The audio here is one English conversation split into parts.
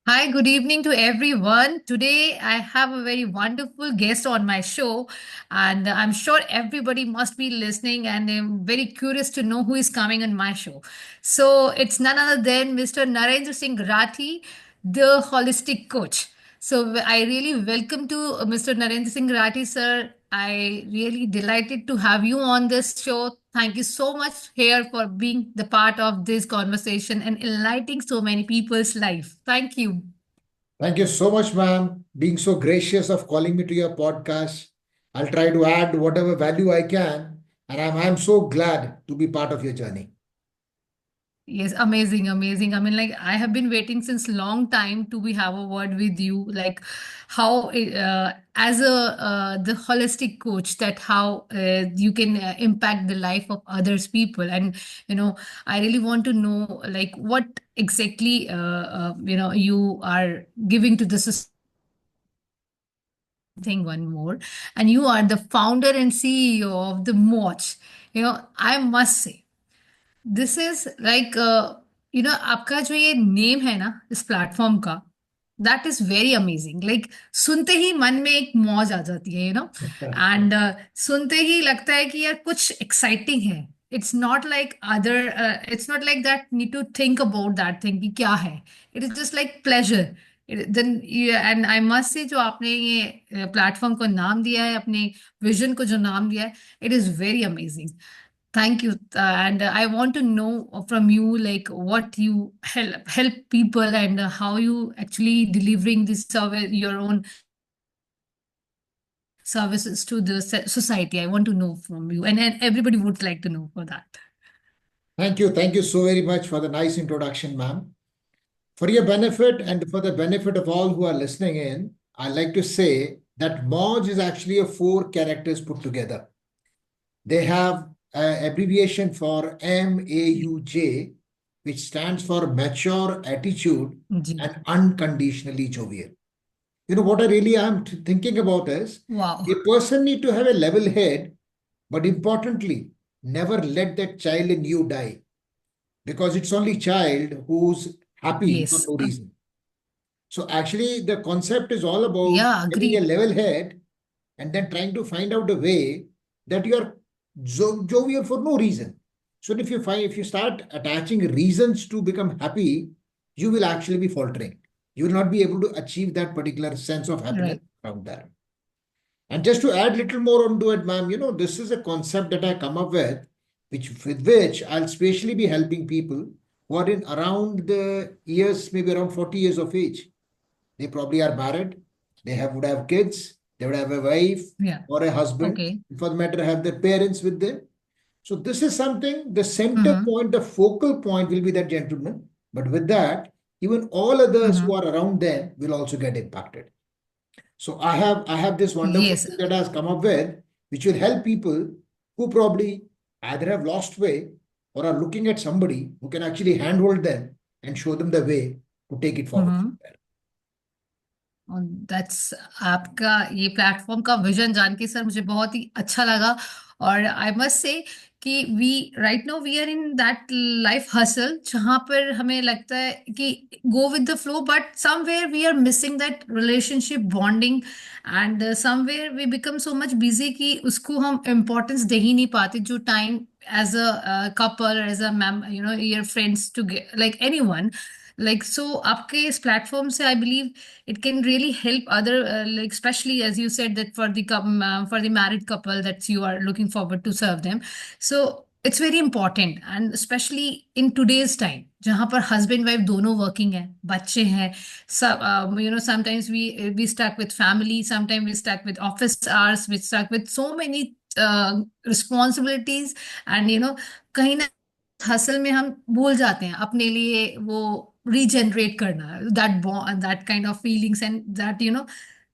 Hi, good evening to everyone. Today I have a very wonderful guest on my show, and I'm sure everybody must be listening, and I'm very curious to know who is coming on my show. So it's none other than Mr. Narendra Singh Rathi, the holistic coach. So I really welcome to Mr. Narendra Singh Rathi, sir. I really delighted to have you on this show. Thank you so much here for being the part of this conversation and enlightening so many people's life. Thank you. Thank you so much, ma'am, being so gracious of calling me to your podcast. I'll try to add whatever value I can, and I'm so glad to be part of your journey. Yes, amazing, amazing. I mean, like I have been waiting since long time to be have a word with you, like how as a the holistic coach, that how you can impact the life of others people, and I really want to know like what exactly you are giving to the society. Thing one more, and you are the founder and CEO of the Moch. I must say this is like आपका जो ये name है ना इस platform का, that is very amazing. Like सुनते ही मन में एक मौज आ जाती है, एंड सुनते ही लगता है कि यार कुछ एक्साइटिंग है। It's not like other, it's not like that need to think about that thing कि क्या है। It is just like pleasure. Then and I must say जो आपने ये प्लेटफॉर्म को नाम दिया है, अपने विजन को जो नाम दिया है, it is very amazing. Thank you. And I want to know from you, like what you help people, and how you actually delivering this service, your own services to the society. I want to know from you, and everybody would like to know for that. Thank you. Thank you so very much for the nice introduction, ma'am. For your benefit and for the benefit of all who are listening in, I'd like to say that Moj is actually a four characters put together. They have an abbreviation for MAUJ, which stands for mature attitude जी. and unconditionally jovial. You know what I really am thinking about is Wow. a person need to have a level head, but importantly, never let that child in you die because it's only child who's happy for Yes. no reason. So actually, the concept is all about Yeah. having a Agreed. level head and then trying to find out a way that you are jovial for no reason. So if you start attaching reasons to become happy, you will actually be faltering. You will not be able to achieve that particular sense of happiness Right. around that. And just to add little more onto it, ma'am, this is a concept that I come up with which I'll specially be helping people who are in around the years, maybe around 40 years of age. They probably are married. They would have kids. They would have a wife Yeah. or a husband. Okay. For the matter, have their parents with them. So this is something, the center Mm-hmm. point, the focal point will be that gentleman. But with that, even all others who Mm-hmm. are around them will also get impacted. So I have this wonderful Yes. thing that has come up with, which will help people who probably either have lost way or are looking at somebody who can actually handhold them and show them the way to take it forward from Mm-hmm. there. That's आपका ये platform का vision जान के sir मुझे बहुत ही अच्छा लगा। और आई मस्ट से कि we right now we are in that life hustle जहाँ पर हमें लगता है कि go with the flow, but somewhere we are missing that relationship bonding, and somewhere we become so much busy कि उसको हम इम्पोर्टेंस दे ही नहीं पाते, जो time as a couple, as a ma'am, your friends to like anyone, like so आपके इस प्लेटफॉर्म से I believe it can really help other, like especially as you said that for the married couple that you are looking forward to serve them. So it's very important, and especially in today's time जहाँ पर husband wife दोनों working है, बच्चे हैं, सब sometimes we stuck with family, sometimes we stuck with office hours, we stuck with so many responsibilities, and कहीं ना hustle में हम भूल जाते हैं अपने लिए वो regenerate करना, that bond, that kind of feelings, and that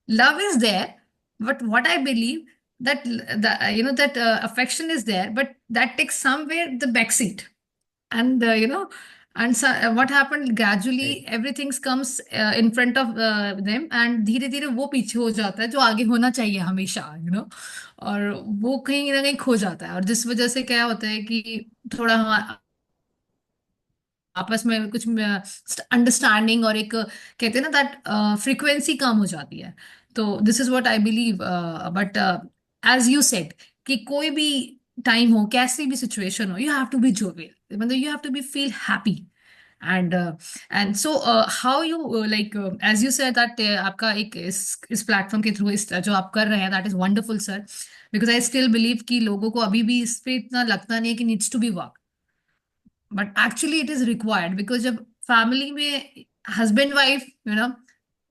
love is there, but what I believe that that affection is there, but that takes somewhere the backseat, and and so, what happened gradually everything comes in front of them, and धीरे धीरे वो पीछे हो जाता है जो आगे होना चाहिए हमेशा, और वो कहीं ना कहीं खो जाता है, और जिस वजह से क्या होता है कि थोड़ा आपस में कुछ अंडरस्टैंडिंग और एक कहते हैं ना दैट फ्रीक्वेंसी कम हो जाती है। तो this is what I believe. But as you said कि कोई भी टाइम हो, कैसी भी सिचुएशन हो, you have to be jovial, मतलब you have to be feel happy. And so how you like as you said that आपका एक इस प्लेटफॉर्म के थ्रू इस जो आप कर रहे हैं, that is wonderful sir. Because I still believe कि लोगों को अभी भी इस पे इतना लगता नहीं है कि needs to be work, but actually it is required. Because जब फैमिली में हस्बैंड वाइफ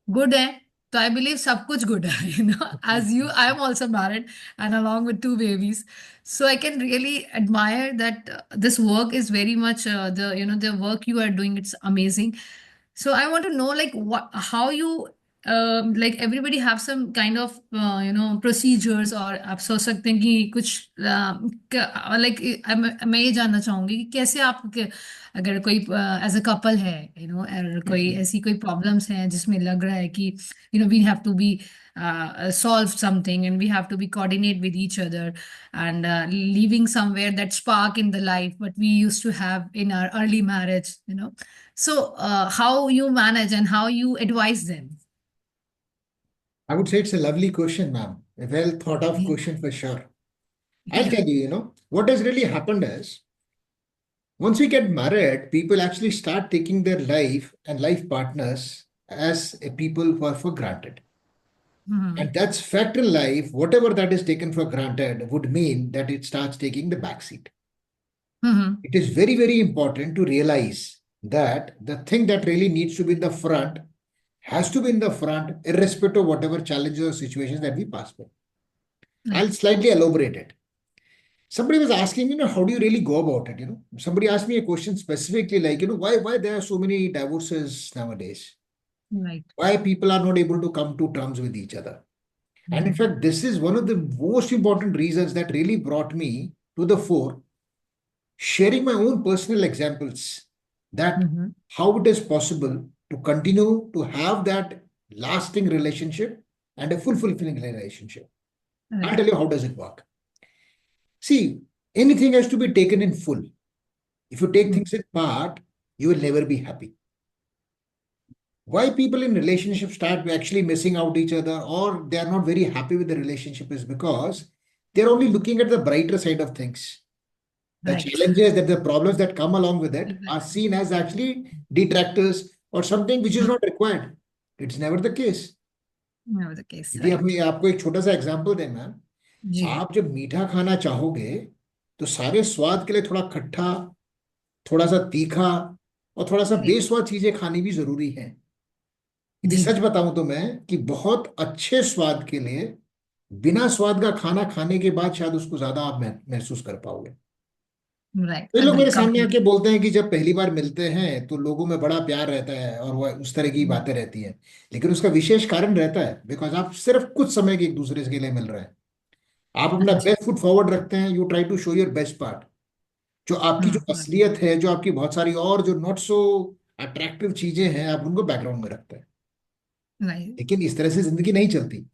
गुड है, तो आई बिलीव सब कुछ गुड है। As you, I am also married and along with 2 babies, so I can really admire that this work is very much the work you are doing, it's amazing. So I want to know like what, how you like everybody have some kind of procedures, और आप सोच सकते हैं कि कुछ like मैं ये जानना चाहूंगी कि कैसे आप अगर कोई एज अ कपल है, और कोई ऐसी कोई प्रॉब्लम्स हैं जिसमें लग रहा है कि we have to be solve something and we have to be coordinate with each other, and leaving somewhere that spark in the life what we used to have in our early marriage. So how you manage and how you advise them? I would say it's a lovely question, ma'am. A well thought of Yeah. question for sure. I'll Yeah. tell you, what has really happened is once we get married, people actually start taking their life and life partners as a people who are for granted. Mm-hmm. And that's fact in life. Whatever that is taken for granted would mean that it starts taking the backseat. Mm-hmm. It is very, very important to realize that the thing that really needs to be in the front has to be in the front, irrespective of whatever challenges or situations that we pass by. I'll Right. slightly elaborate it. Somebody was asking, how do you really go about it? Somebody asked me a question specifically like, why there are so many divorces nowadays? Right. Why people are not able to come to terms with each other? And in Mm-hmm. fact, this is one of the most important reasons that really brought me to the fore, sharing my own personal examples that Mm-hmm. how it is possible to continue to have that lasting relationship and a fulfilling relationship. I'll Right. tell you how does it work. See, anything has to be taken in full. If you take Mm. things in part, you will never be happy. Why people in relationships start actually missing out each other or they are not very happy with the relationship is because they're only looking at the brighter side of things. The Right. challenges that the problems that come along with it are Right. seen as actually detractors or something which is Mm. not required. It's never the case. Never the case. यदि Right. हमें आपको एक छोटा सा example दें ma'am, जी। आप जब मीठा खाना चाहोगे तो सारे स्वाद के लिए थोड़ा खट्टा, थोड़ा सा तीखा और थोड़ा सा जी। बेस्वाद चीजें खानी भी जरूरी है। यदि जी। सच बताऊं तो मैं कि बहुत अच्छे स्वाद के लिए बिना स्वाद का खाना खाने के बाद शायद उसको ज्यादा आप महसूस कर पाओगे। राइट, कई लोग अग्री मेरे सामने आके कंप्लीटली। बोलते हैं कि जब पहली बार मिलते हैं तो लोगों में बड़ा प्यार रहता है और वह उस तरह की बातें रहती हैं, लेकिन उसका विशेष कारण रहता है बिकॉज आप सिर्फ कुछ समय के एक दूसरे के लिए मिल रहे हैं। आप अपना हाँ जी। बेस्ट फुट फॉरवर्ड रखते हैं, you try to show your best part. जो आपकी जो हम्म। असलियत है, जो आपकी बहुत सारी और जो नॉट सो अट्रैक्टिव चीजें हैं, आप उनको बैकग्राउंड में रखते हैं। राइट। लेकिन इस तरह से जिंदगी नहीं चलती।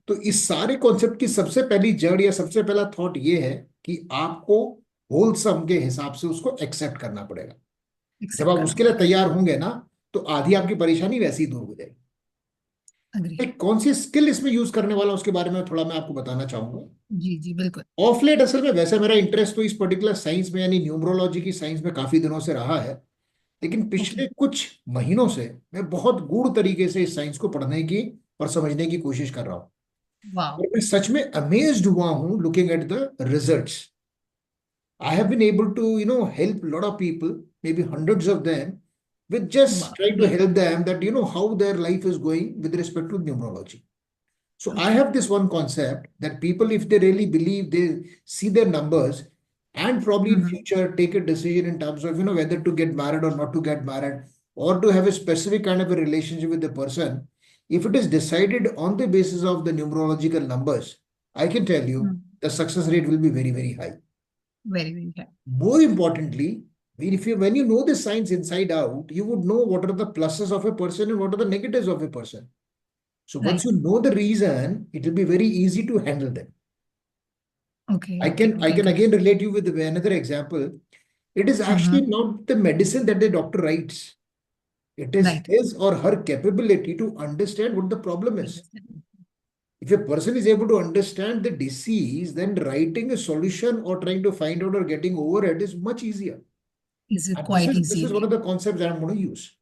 तो इस सारे कॉन्सेप्ट की सबसे पहली जड़ या सबसे पहला थॉट ये है कि आपको होलसम के हिसाब से उसको एक्सेप्ट करना पड़ेगा। जब एक्सेप्ट आप करना उसके लिए पड़ेगा। तैयार होंगे ना, तो आधी आपकी परेशानी वैसे ही दूर हो जाएगी। अग्री। एक कौन सी स्किल इसमें यूज करने वाला उसके बारे में थोड़ा मैं आपको बताना चाहूंगा। जी जी बिल्कुल। ऑफ लेट असल में वैसे मेरा इंटरेस्ट तो इस पर्टिकुलर साइंस में यानी न्यूमरोलॉजी की साइंस में काफी दिनों से रहा है, लेकिन ओके। पिछले कुछ महीनों से मैं बहुत गूढ़ तरीके से इस साइंस को पढ़ने की और समझने की कोशिश कर रहा हूँ। वाह। और मैं सच में अमेज्ड हुआ हूँ looking at the results. I have been able to, help a lot of people, maybe hundreds of them, with just वाह, trying to great. help them that, how their life is going with respect to numerology. So I okay. have this one concept that people, if they really believe, they see their numbers and probably in hmm. future take a decision in terms of, whether to get married or not to get married or to have a specific kind of a relationship with the person. If it is decided on the basis of the numerological numbers, I can tell you the success rate will be very, very high. Very very. More importantly, when you know the science inside out, you would know what are the pluses of a person and what are the negatives of a person. So once right. you know the reason, it will be very easy to handle them. Okay I okay can I okay can good. again relate you with another example. It is actually Mm-hmm. not the medicine that the doctor writes. It is Right. his or her capability to understand what the problem is. If a person is able to understand the disease, then writing a solution or trying to find out or getting over it is much easier. Is it And this quite is this is one easily? of the concepts that I'm going to use.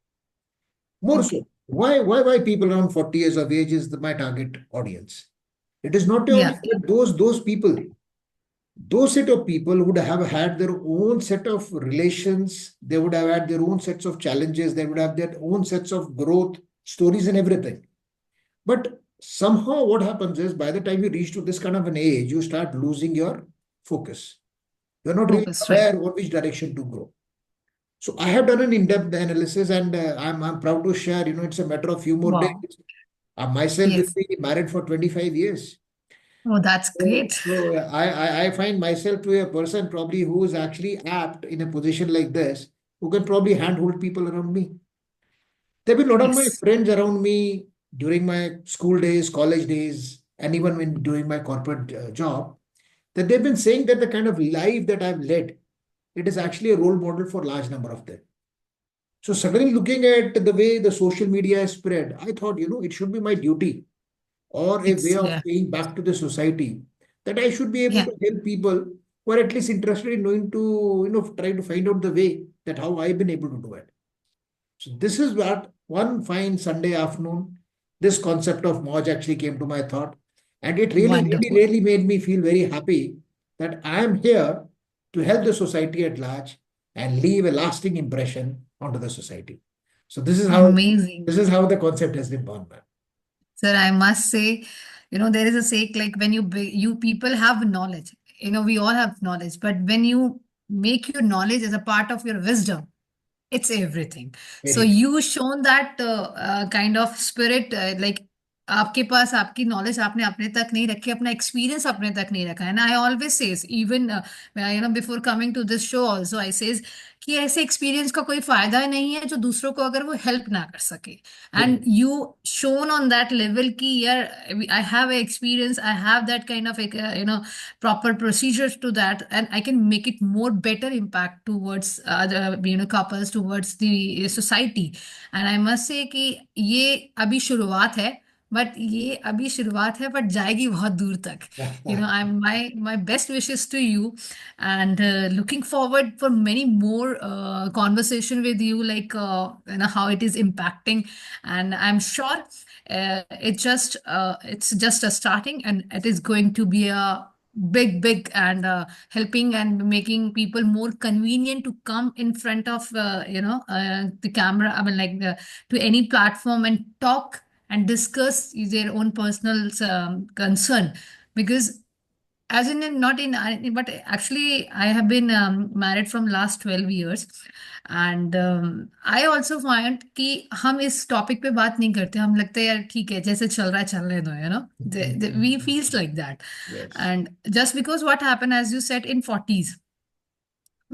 More Okay. so, why people around 40 years of age is my target audience? It is not only Yeah. that those people, those set of people would have had their own set of relations, they would have had their own sets of challenges, they would have their own sets of growth stories and everything. But somehow what happens is by the time you reach to this kind of an age, you start losing your focus. You're not really Focus. Right. aware what which direction to grow. So I have done an in-depth analysis, and I'm proud to share, it's a matter of few more days. Wow. I myself will Yes. be married for 25 years. Oh, that's So, great. so I find myself to be a person probably who is actually apt in a position like this, who can probably handhold people around me. There have been a lot of my Yes. friends around me during my school days, college days, and even when doing my corporate job, that they've been saying that the kind of life that I've led, it is actually a role model for large number of them. So suddenly looking at the way the social media has spread, I thought, it should be my duty or a way It's of yeah. paying back to the society that I should be able Yeah. to help people who are at least interested in knowing to, try to find out the way that how I've been able to do it. So this is what one fine Sunday afternoon, this concept of Moj actually came to my thought. And it really, really, Wonderful. really made me feel very happy that I am here to help the society at large and leave a lasting impression onto the society. So this Amazing. is how the concept has been born, man. Sir, I must say, there is a saying like when you people have knowledge, we all have knowledge, but when you make your knowledge as a part of your wisdom, it's everything. So Very true. you shown that kind of spirit, like आपके पास आपकी knowledge आपने अपने तक नहीं रखी, अपना experience अपने तक नहीं रखा है ना. I always says even before coming to this show also I says कि ऐसे एक्सपीरियंस का कोई फायदा ही नहीं है जो दूसरों को अगर वो हेल्प ना कर सके. And Very you shown on that level ki यार I have a experience, I have that kind of proper procedures to that, and I can make it more better impact towards other couples, towards the society. And I must say कि ये अभी शुरुआत है, but ये अभी शुरुआत है but जाएगी बहुत दूर तक. I am my best wishes to you, and looking forward for many more conversation with you, like how it is impacting. And I'm sure it's just a starting, and it is going to be a big and helping and making people more convenient to come in front of the camera, I mean like to any platform and talk and discuss their own personal concern. Because as in not in but actually I have been married from last 12 years, and I also find कि हम इस topic पे बात नहीं करते, हम लगता है यार ठीक है जैसे चल रहा है चलने दो, we feels like that. yes. And just because what happened, as you said, in 40s,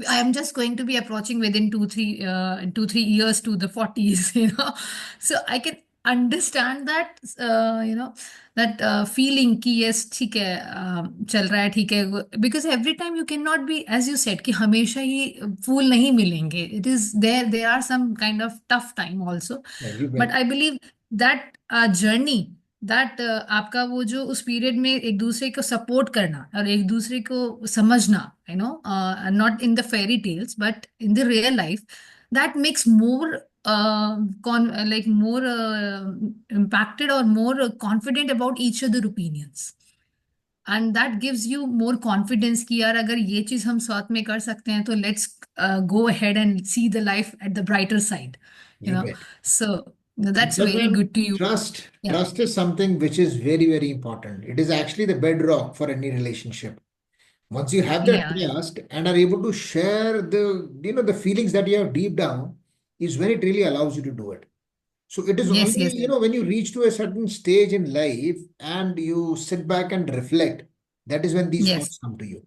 I am just going to be approaching within 2 3 years to the 40s, so I can understand that, that feeling कि yes ठीक है, चल रहा है ठीक है. Because every time you cannot be, as you said, कि हमेशा ही फूल नहीं मिलेंगे. It is there are some kind of tough time also, Yeah, you but bet. I believe that journey, that आपका वो जो उस पीरियड में एक दूसरे को सपोर्ट करना और एक दूसरे को समझना, not in the fairy tales but in the real life, that makes more like more impacted or more confident about each other opinions. And that gives you more confidence कि यार अगर ये चीज हम साथ में कर सकते हैं तो let's go ahead and see the life at the brighter side, you You know bet. so that's Because very man, good to you. trust, Yeah. trust is something which is very, very important. It is actually the bedrock for any relationship. Once you have that Yeah. trust and are able to share the feelings that you have deep down, is when it really allows you to do it. So it is Yes, only, yes, yes. when you reach to a certain stage in life and you sit back and reflect, that is when these Yes. thoughts come to you.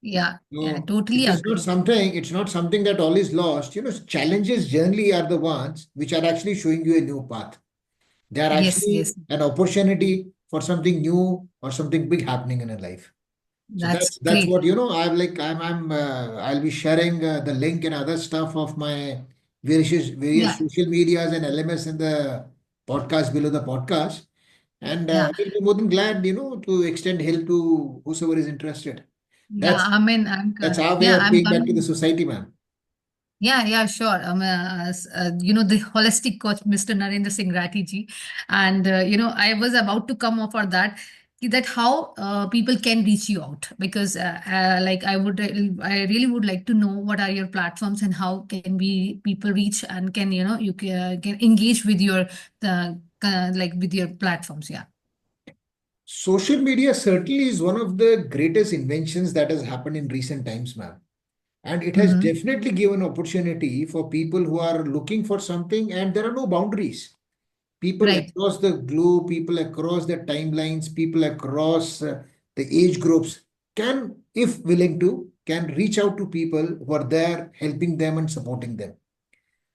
Yeah, yeah, I So totally agree. it's not something that all is lost. Challenges generally are the ones which are actually showing you a new path. They are Yes, actually yes. an opportunity for something new or something big happening in a life. So That's that's great. what I'll be sharing the link and other stuff of my various Yeah, social medias and LMS in the podcast below the podcast. And yeah, I will be more than glad, to extend help to whosoever is interested. yeah. That's I mean, that's our way yeah, of I'm paying back to the coming. society, man. Yeah, yeah, sure. The holistic coach, Mr. Narendra Singh Rathi ji, and I was about to come up for that. That how people can reach you out, because like I really would like to know what are your platforms and how can be people reach and can you can engage with your like with your platforms. Yeah. Social media certainly is one of the greatest inventions that has happened in recent times, ma'am. And it has Mm-hmm. definitely given opportunity for people who are looking for something, and there are no boundaries. People Right. across the globe, people across the timelines, people across the age groups can, if willing to, can reach out to people who are there helping them and supporting them.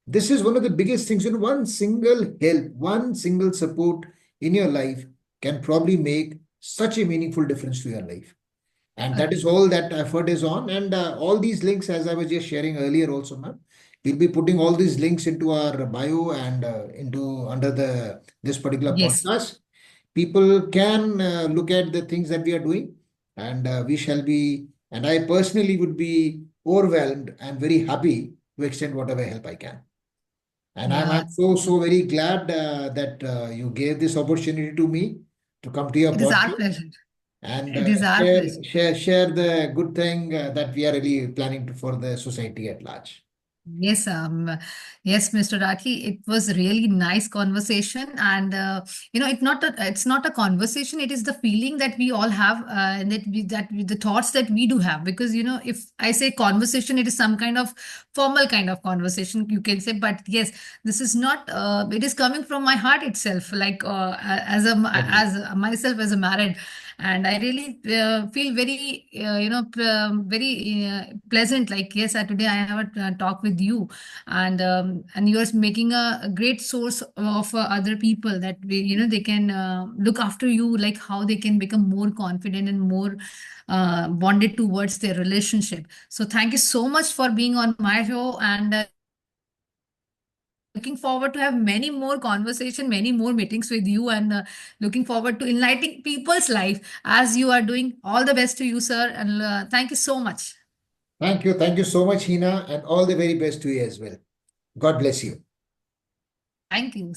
This is one of the biggest things. One single help, one single support in your life can probably make such a meaningful difference to your life. And that is Agree. all that effort is on. And all these links, as I was just sharing earlier, also, ma'am, we'll be putting all these links into our bio and into under the this particular Yes. podcast. People can look at the things that we are doing, and we shall be. And I personally would be overwhelmed and very happy to extend whatever help I can. And I'm Yeah. so very glad that you gave this opportunity to me to come to your It is our podcast pleasure. and It is our pleasure. share the good thing that we are really planning to for the society at large. Yes, yes, Mr. Rathi, it was really nice conversation, and it's not a conversation. It is the feeling that we all have, and the thoughts that we do have. Because if I say conversation, it is some kind of formal kind of conversation, you can say. But yes, this is not. It is coming from my heart itself, like Lovely. as myself as a married. And I really feel very very pleasant, like yes, today I have a talk with you, and you are making a great source of other people that they can look after you, like how they can become more confident and more bonded towards their relationship. So thank you so much for being on my show, and looking forward to have many more conversation, many more meetings with you, and looking forward to enlightening people's life as you are doing. All the best to you, sir, and thank you so much. Thank you. Thank you so much, Hina, and all the very best to you as well. God bless you. Thank you.